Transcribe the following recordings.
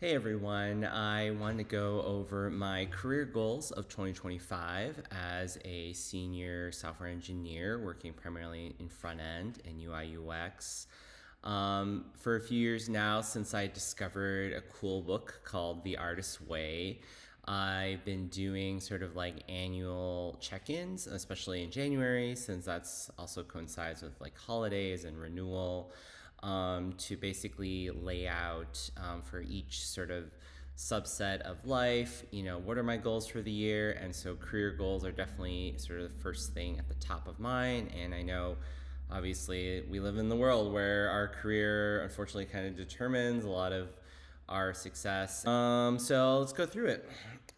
Hey everyone, I want to go over my career goals of 2025 as a senior software engineer working primarily in front end and UI UX. For a few years now, since I discovered a cool book called The Artist's Way, I've been doing sort of like annual check-ins, especially in January, since that's also coincides with like holidays and renewal, to basically lay out for each sort of subset of life, what are my goals for the year? And so career goals are definitely sort of the first thing at the top of mind. And I know obviously we live in the world where our career unfortunately kind of determines a lot of our success. So let's go through it.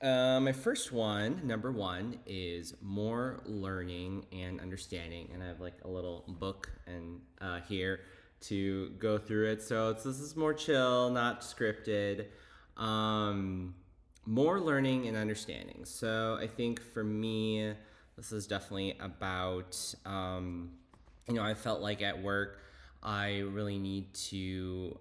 My first one, number one, is more learning and understanding. And I have like a little book and here to go through it. So this is more chill, not scripted. More learning and understanding. So I think for me, this is definitely about, I felt like at work, I really need to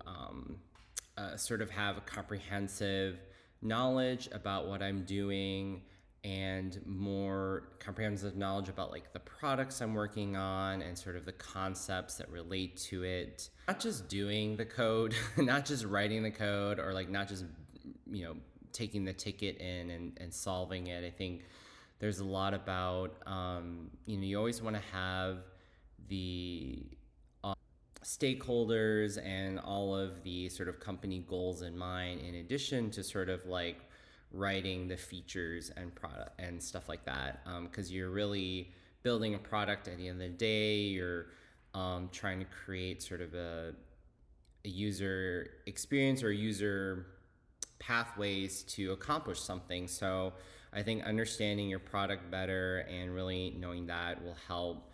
sort of have a comprehensive knowledge about what I'm doing and more comprehensive knowledge about like the products I'm working on and sort of the concepts that relate to it. Not just doing the code, not just writing the code, or like not just, taking the ticket in and solving it. I think there's a lot about, you always want to have the stakeholders and all of the sort of company goals in mind, in addition to sort of like writing the features and product and stuff like that, because you're really building a product at the end of the day. You're trying to create sort of a user experience or user pathways to accomplish something. So I think understanding your product better and really knowing that will help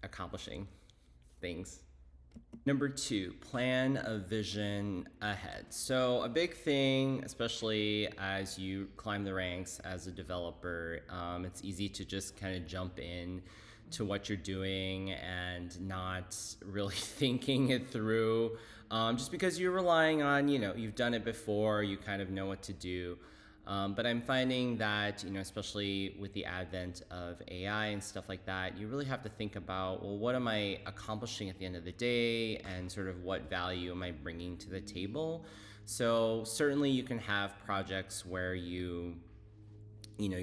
accomplishing things. Number two, plan a vision ahead. So a big thing, especially as you climb the ranks as a developer, it's easy to just kind of jump in to what you're doing and not really thinking it through, just because you're relying on, you've done it before, you kind of know what to do. But I'm finding that, especially with the advent of AI and stuff like that, you really have to think about, well, what am I accomplishing at the end of the day, and sort of what value am I bringing to the table? So certainly you can have projects where you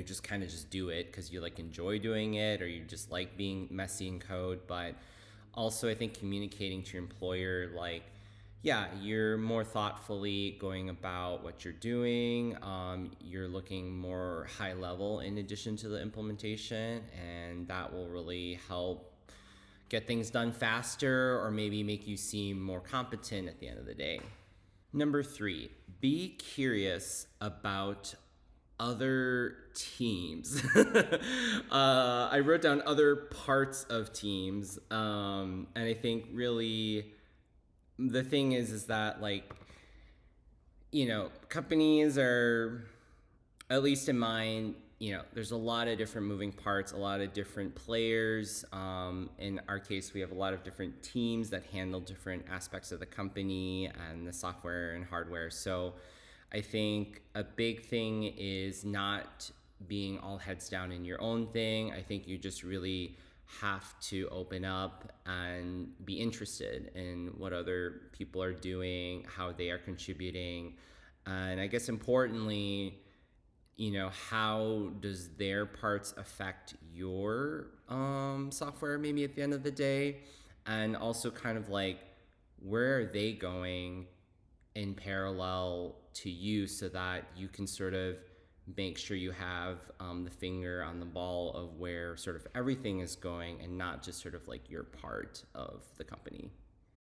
just kind of just do it because you like enjoy doing it, or you just like being messy in code. But also I think communicating to your employer, like, yeah, you're more thoughtfully going about what you're doing. You're looking more high level in addition to the implementation, and that will really help get things done faster, or maybe make you seem more competent at the end of the day. Number three, be curious about other teams. I wrote down other parts of teams, and I think really the thing is that, like, companies are, at least in mine, there's a lot of different moving parts, a lot of different players. In our case, we have a lot of different teams that handle different aspects of the company and the software and hardware. So I think a big thing is not being all heads down in your own thing. I think you just really have to open up and be interested in what other people are doing, how they are contributing. And I guess importantly, how does their parts affect your software maybe at the end of the day? And also kind of like, where are they going in parallel to you, so that you can sort of make sure you have the finger on the ball of where sort of everything is going, and not just sort of like your part of the company.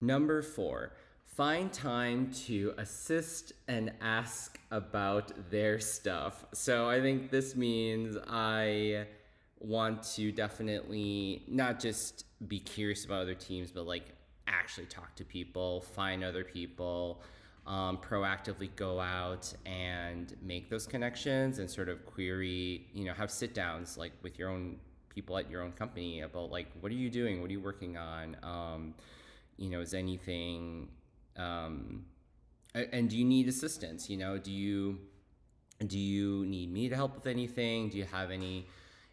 Number four, find time to assist and ask about their stuff. So I think this means I want to definitely not just be curious about other teams, but like actually talk to people, find other people, proactively go out and make those connections, and sort of query, have sit downs like with your own people at your own company about like, what are you doing? What are you working on? Is anything um, and do you need assistance? Do you need me to help with anything? Do you have any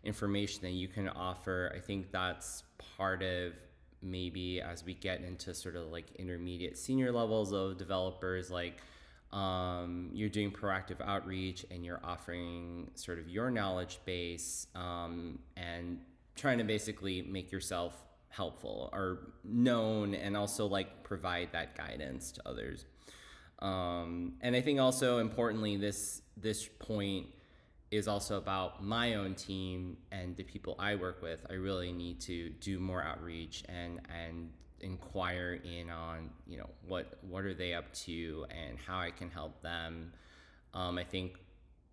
information that you can offer? I think that's part of maybe as we get into sort of like intermediate senior levels of developers, like you're doing proactive outreach and you're offering sort of your knowledge base and trying to basically make yourself helpful or known and also like provide that guidance to others. And I think also importantly, this point is also about my own team and the people I work with. I really need to do more outreach and inquire in on what are they up to and how I can help them. I think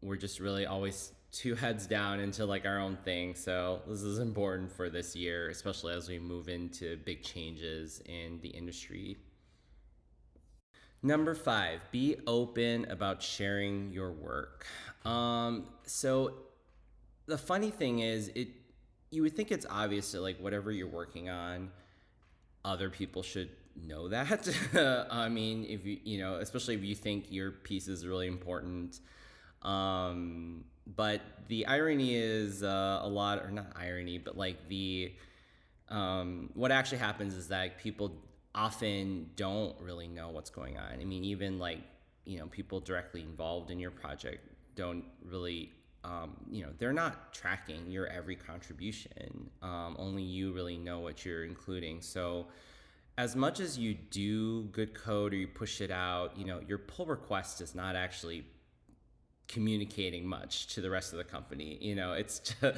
we're just really always two heads down into like our own thing. So this is important for this year, especially as we move into big changes in the industry. Number 5, be open about sharing your work. So the funny thing is, you would think it's obvious that like whatever you're working on, other people should know that. I mean, if especially if you think your piece is really important. But the irony is a lot, or not irony, but like what actually happens is that people often don't really know what's going on. I mean, even like, people directly involved in your project don't really, they're not tracking your every contribution. Only you really know what you're including. So as much as you do good code or you push it out, your pull request is not actually communicating much to the rest of the company. It's just,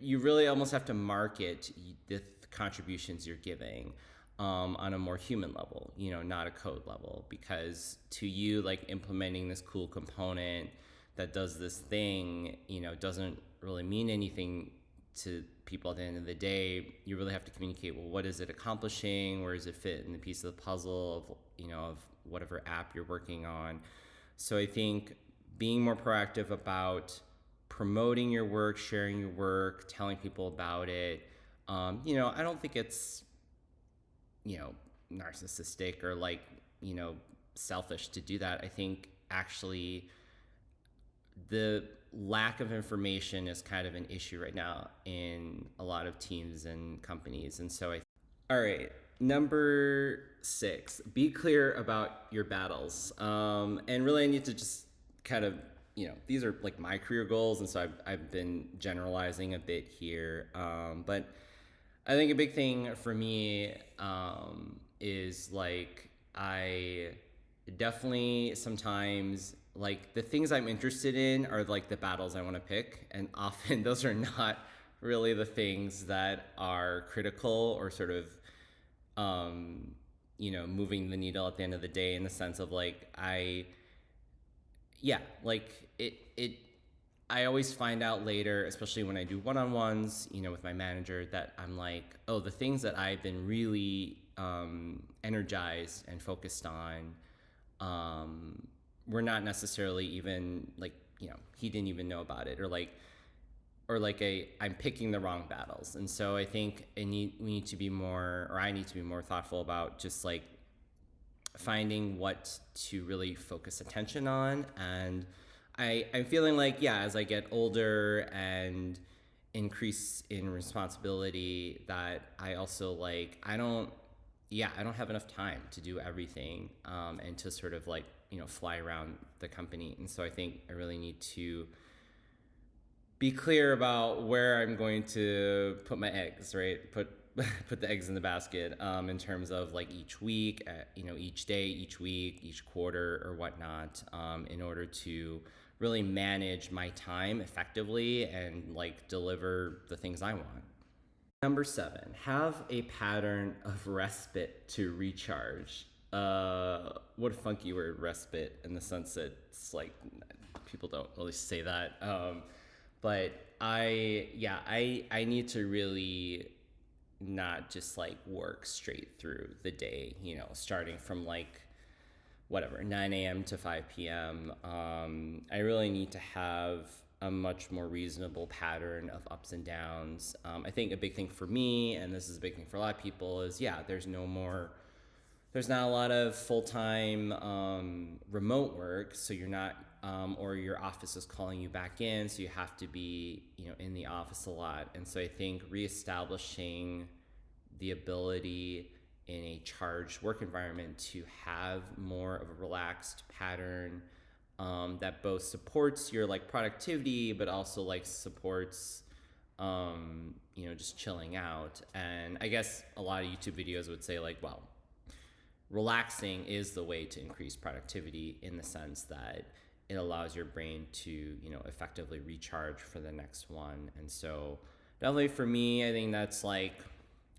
you really almost have to market the contributions you're giving on a more human level, not a code level, because to you, like implementing this cool component that does this thing, doesn't really mean anything to people at the end of the day. You really have to communicate, well, what is it accomplishing? Where does it fit in the piece of the puzzle of whatever app you're working on? So I think being more proactive about promoting your work, sharing your work, telling people about it. I don't think it's, narcissistic or like, selfish to do that. I think actually the lack of information is kind of an issue right now in a lot of teams and companies. And so all right, number 6, be clear about your battles. And really I need to just kind of, these are like my career goals. And so I've been generalizing a bit here. But I think a big thing for me is like I definitely sometimes like the things I'm interested in are like the battles I want to pick, and often those are not really the things that are critical or sort of moving the needle at the end of the day, in the sense of like I always find out later, especially when I do one-on-ones, with my manager, that I'm like, oh, the things that I've been really energized and focused on were not necessarily even like, he didn't even know about it, or I'm picking the wrong battles. And so I think we need to be more, or I need to be more thoughtful about just like finding what to really focus attention on. And I'm feeling like, as I get older and increase in responsibility, that I also like, I don't have enough time to do everything and to sort of like, fly around the company. And so I think I really need to be clear about where I'm going to put my eggs, right? Put the eggs in the basket in terms of like each week, each day, each week, each quarter or whatnot, in order to really manage my time effectively and like deliver the things I want. Number 7, have a pattern of respite to recharge. What a funky word, respite, in the sense that it's like people don't really say that. But I need to really not just like work straight through the day, starting from like whatever 9 a.m. to 5 p.m. I really need to have a much more reasonable pattern of ups and downs. I think a big thing for me, and this is a big thing for a lot of people, is there's there's not a lot of full-time remote work, so you're not or your office is calling you back in, so you have to be, in the office a lot. And so I think reestablishing the ability in a charged work environment to have more of a relaxed pattern that both supports your like productivity, but also like supports just chilling out. And I guess a lot of YouTube videos would say like, well, relaxing is the way to increase productivity, in the sense that it allows your brain to effectively recharge for the next one. And so definitely for me, I think that's like,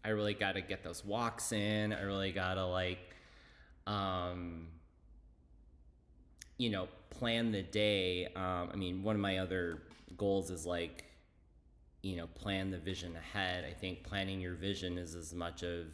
I really got to get those walks in. I really got to like plan the day. One of my other goals is like, plan the vision ahead. I think planning your vision is as much of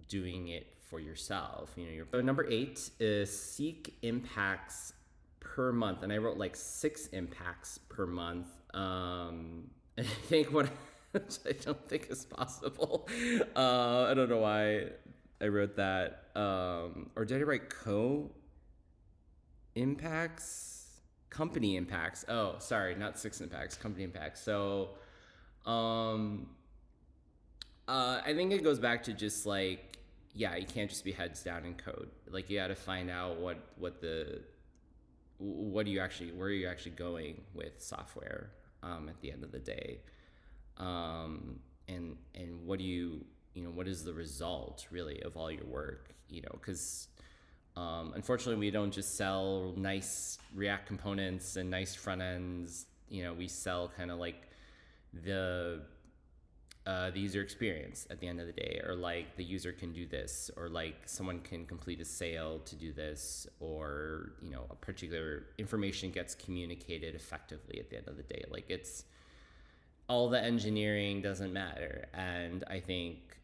doing it for yourself. So number 8 is seek impacts per month. And I wrote like 6 impacts per month. And I think what I don't think is possible. I don't know why I wrote that. Or did I write company impacts? Oh, sorry, not 6 impacts, company impacts. So I think it goes back to just like, yeah, you can't just be heads down in code. Like you got to find out where are you actually going with software at the end of the day, and what do what is the result really of all your work? Because unfortunately we don't just sell nice React components and nice front ends. We sell kind of like the user experience at the end of the day, or like the user can do this, or like someone can complete a sale to do this, or a particular information gets communicated effectively at the end of the day. Like it's all the engineering doesn't matter. And I think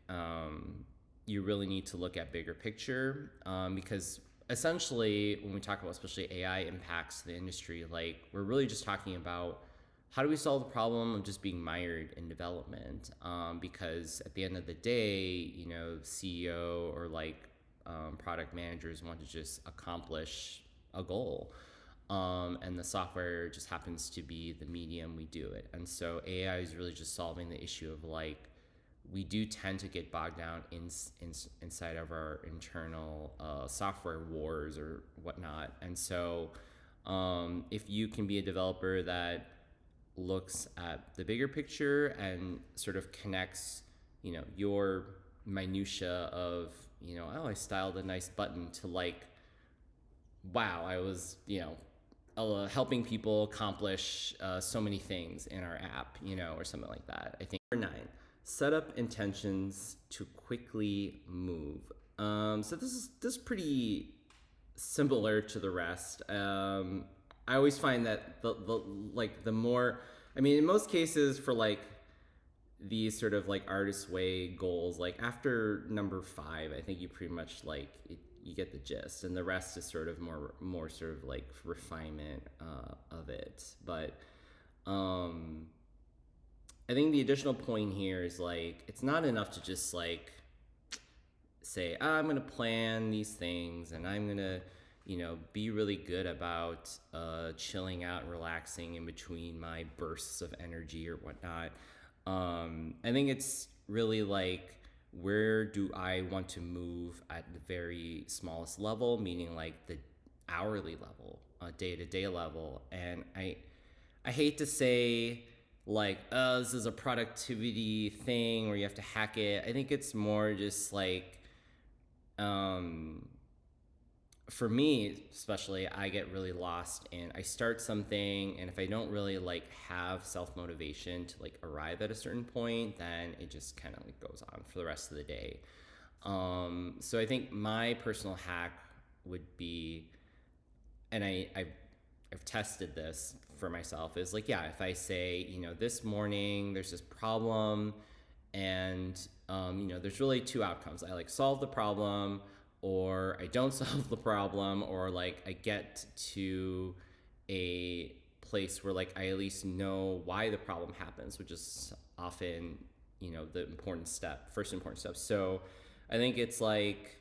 you really need to look at bigger picture, because essentially when we talk about especially AI impacts the industry, like we're really just talking about how do we solve the problem of just being mired in development? Because at the end of the day, CEO or like product managers want to just accomplish a goal. And the software just happens to be the medium we do it. And so AI is really just solving the issue of like, we do tend to get bogged down inside of our internal software wars or whatnot. And so if you can be a developer that looks at the bigger picture and sort of connects, your minutia of, oh, I styled a nice button, to like, wow, I was, helping people accomplish so many things in our app, or something like that. I think. Number 9, set up intentions to quickly move. So this is pretty similar to the rest. I always find that the more, in most cases for like these sort of like artist way goals, like after number 5, I think you pretty much like you get the gist, and the rest is sort of more sort of like refinement of it. But I think the additional point here is like, it's not enough to just like say, I'm gonna plan these things and I'm gonna be really good about chilling out and relaxing in between my bursts of energy or whatnot. I think it's really like, where do I want to move at the very smallest level, meaning like the hourly level, day-to-day level. And I hate to say like, oh, this is a productivity thing where you have to hack it. I think it's more just like, for me, especially, I get really lost and I start something, and if I don't really like have self-motivation to like arrive at a certain point, then it just kind of like goes on for the rest of the day. So I think my personal hack would be, and I've tested this for myself, is like, yeah, if I say, this morning there's this problem, and there's really 2 outcomes. I like solve the problem, or I don't solve the problem, or like I get to a place where like I at least know why the problem happens, which is often, the first important step. So I think it's like,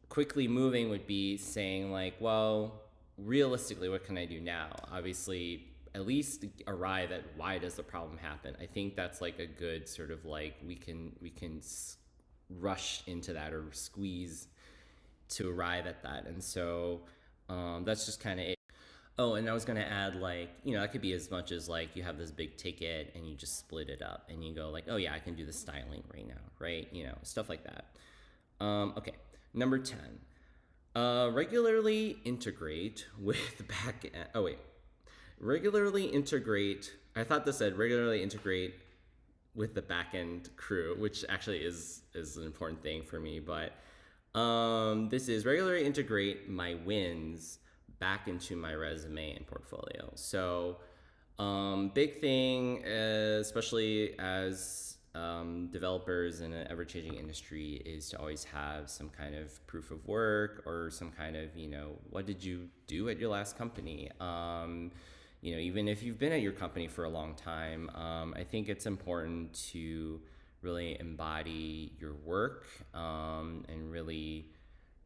quickly moving would be saying like, well, realistically, what can I do now? Obviously, at least arrive at why does the problem happen. I think that's like a good sort of like we can rush into that or squeeze to arrive at that. And so that's just kind of it. Oh, and I was gonna add like, that could be as much as like you have this big ticket and you just split it up and you go like, oh yeah, I can do the styling right now, right? Stuff like that. Okay, number 10. Regularly integrate with back end. Oh wait, regularly integrate. I thought this said regularly integrate with the back end crew, which actually is an important thing for me. But this is regularly integrate my wins back into my resume and portfolio. So big thing, especially as developers in an ever-changing industry, is to always have some kind of proof of work or some kind of, what did you do at your last company? Even if you've been at your company for a long time, I think it's important to really embody your work and really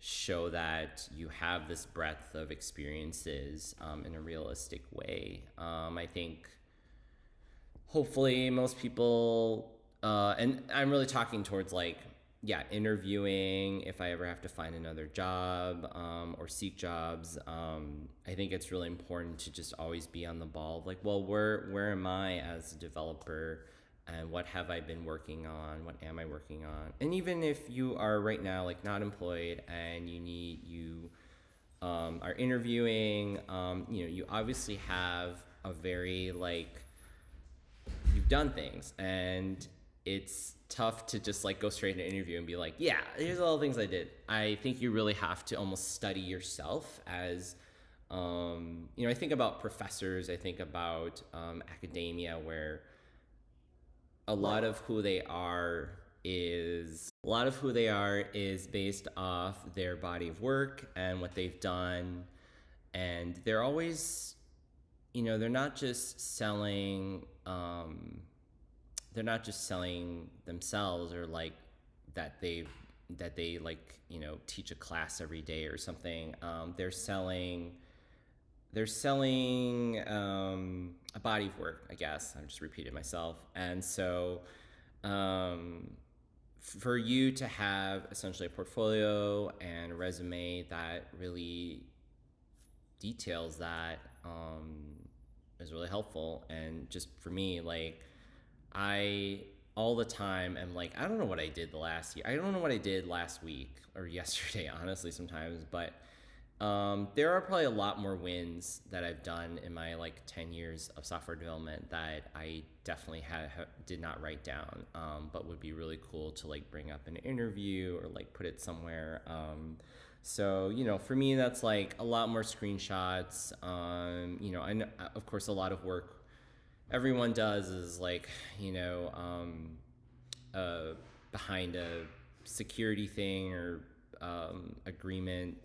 show that you have this breadth of experiences in a realistic way. I think hopefully most people, and I'm really talking towards like, interviewing, if I ever have to find another job or seek jobs, I think it's really important to just always be on the ball of like, well, where am I as a developer? And what have I been working on? What am I working on? And even if you are right now like not employed and you are interviewing, you obviously have a very like, you've done things, and it's tough to just like go straight into an interview and be like, yeah, here's all the things I did. I think you really have to almost study yourself as I think about professors, I think about academia, where a lot of who they are is based off their body of work and what they've done. And they're always, they're not just selling themselves or like that they like, teach a class every day or something. They're selling a body of work, I guess. I'm just repeating myself. And so for you to have essentially a portfolio and a resume that really details that is really helpful. And just for me, like, I all the time am like, I don't know what I did the last year. I don't know what I did last week or yesterday, honestly, sometimes. But there are probably a lot more wins that I've done in my like 10 years of software development that I definitely did not write down, but would be really cool to like bring up in an interview or like put it somewhere. So, for me, that's like a lot more screenshots. I know, of course, a lot of work everyone does is like, behind a security thing or agreement,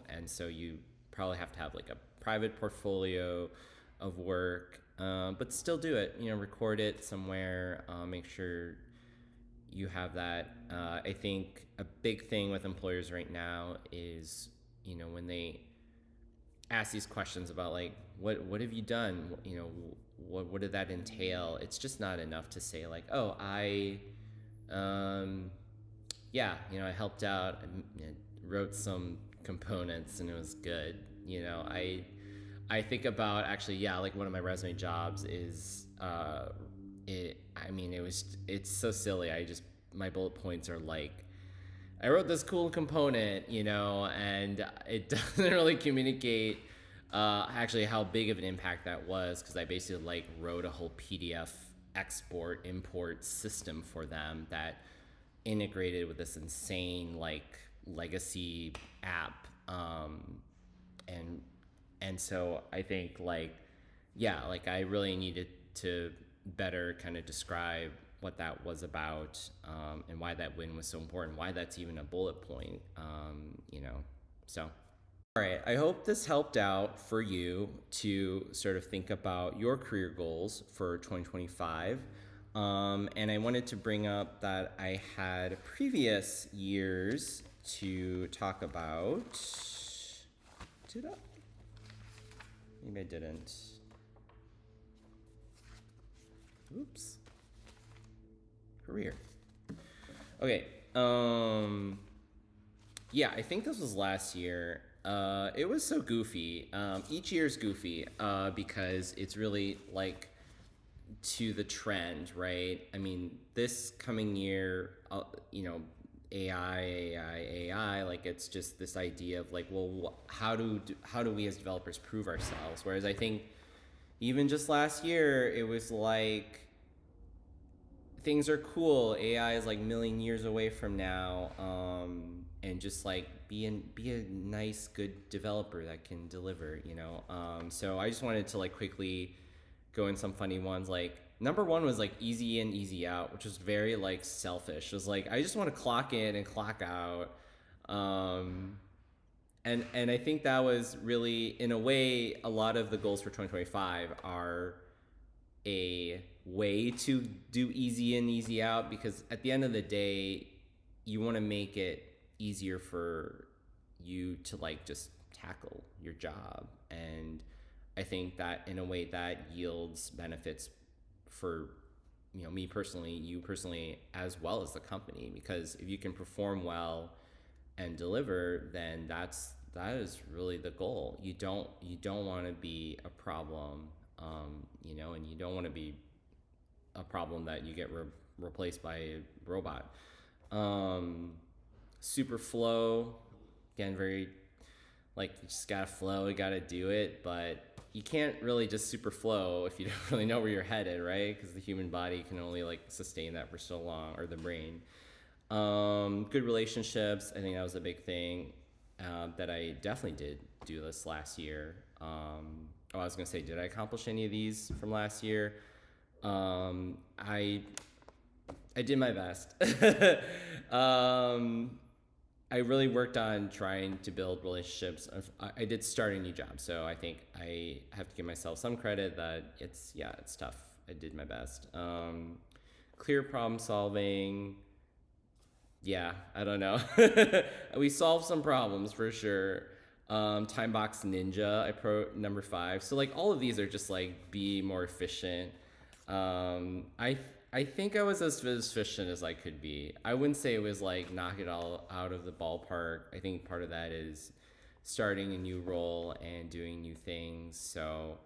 and so you probably have to have like a private portfolio of work, but still do it, record it somewhere, make sure you have that. I think a big thing with employers right now is, when they ask these questions about like, what have you done? What did that entail? It's just not enough to say like, oh, I helped out and wrote some components and it was good. I think about actually, like one of my resume jobs is, it's so silly. My bullet points are like, I wrote this cool component, and it doesn't really communicate actually how big of an impact that was, because I basically like wrote a whole PDF export import system for them that integrated with this insane like legacy app, and so I think like I really needed to better kind of describe what that was about, and why that win was so important, why that's even a bullet point, so. All right, I hope this helped out for you to sort of think about your career goals for 2025. And I wanted to bring up that I had previous years to talk about. Did I? Maybe I didn't. Oops. Career. Okay. Yeah, I think this was last year. It was so goofy. Each year's goofy because it's really like to the trend, right? I mean, this coming year, AI, like it's just this idea of like, well, how do we as developers prove ourselves? Whereas I think even just last year, it was like things are cool. AI is like a million years away from now, and just like be a nice, good developer that can deliver. So I just wanted to like quickly go in some funny ones. Like number one was like easy in, easy out, which was very like selfish. It was like I just want to clock in and clock out. And I think that was really, in a way, a lot of the goals for 2025 are a way to do easy in, easy out, because at the end of the day, you want to make it easier for you to like just tackle your job. And I think that in a way that yields benefits for me personally, you personally, as well as the company, because if you can perform well and deliver, then that is really the goal. You don't want to be a problem, and you don't want to be a problem that you get replaced by a robot. Super flow, again, very like you just gotta flow, you gotta do it, but you can't really just super flow if you don't really know where you're headed, right? Because the human body can only like sustain that for so long, or the brain. Good relationships, I think that was a big thing that I definitely did do this last year. I was gonna say, did I accomplish any of these from last year? I did my best. I really worked on trying to build relationships. I did start a new job, so I think I have to give myself some credit that it's tough. I did my best. Clear problem solving. Yeah, I don't know. We solved some problems for sure. Time box ninja, number 5. So like all of these are just like be more efficient. I think I was as efficient as I could be. I wouldn't say it was like knock it all out of the ballpark. I think part of that is starting a new role and doing new things. So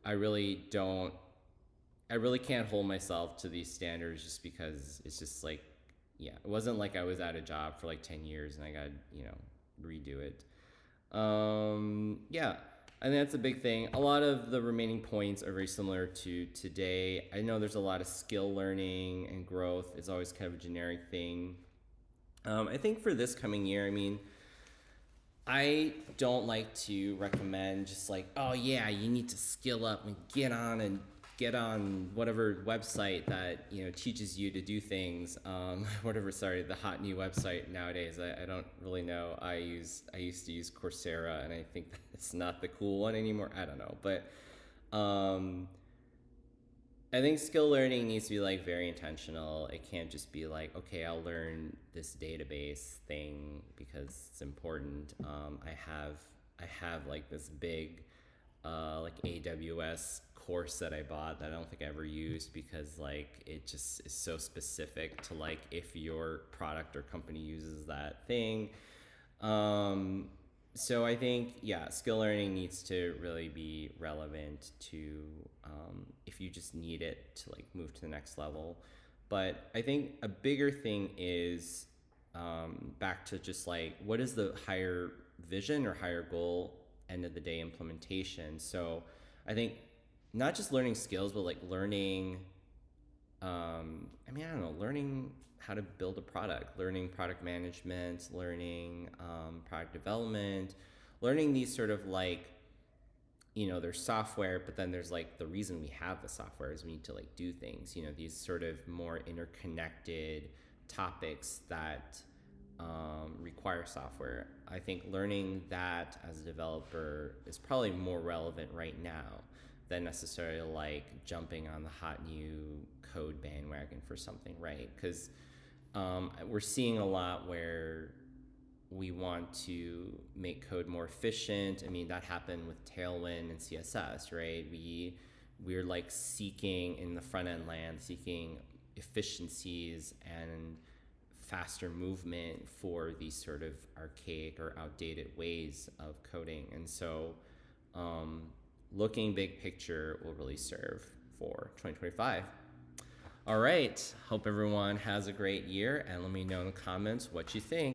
I really can't hold myself to these standards just because it's just like, yeah, it wasn't like I was at a job for like 10 years and I got, redo it. Yeah, I think that's a big thing. A lot of the remaining points are very similar to today. I know there's a lot of skill learning and growth. It's always kind of a generic thing. I think for this coming year, I mean, I don't like to recommend just like, oh yeah, you need to skill up and get on whatever website that teaches you to do things. The hot new website nowadays. I don't really know. I used to use Coursera, and I think it's not the cool one anymore. I don't know, but I think skill learning needs to be like very intentional. It can't just be like, okay, I'll learn this database thing because it's important. I have like this big like AWS course that I bought that I don't think I ever used because like it just is so specific to like if your product or company uses that thing. So I think skill learning needs to really be relevant to if you just need it to like move to the next level. But I think a bigger thing is back to just like what is the higher vision or higher goal, end of the day implementation. So I think not just learning skills, but like learning, learning how to build a product, learning product management, learning product development, learning these sort of like, there's software, but then there's like the reason we have the software is we need to like do things, these sort of more interconnected topics that require software. I think learning that as a developer is probably more relevant right now than necessarily like jumping on the hot new code bandwagon for something, right? Because we're seeing a lot where we want to make code more efficient. I mean, that happened with Tailwind and CSS, right? We're like seeking in the front end land, seeking efficiencies and faster movement for these sort of archaic or outdated ways of coding. And so looking big picture will really serve for 2025. All right. Hope everyone has a great year, and let me know in the comments what you think.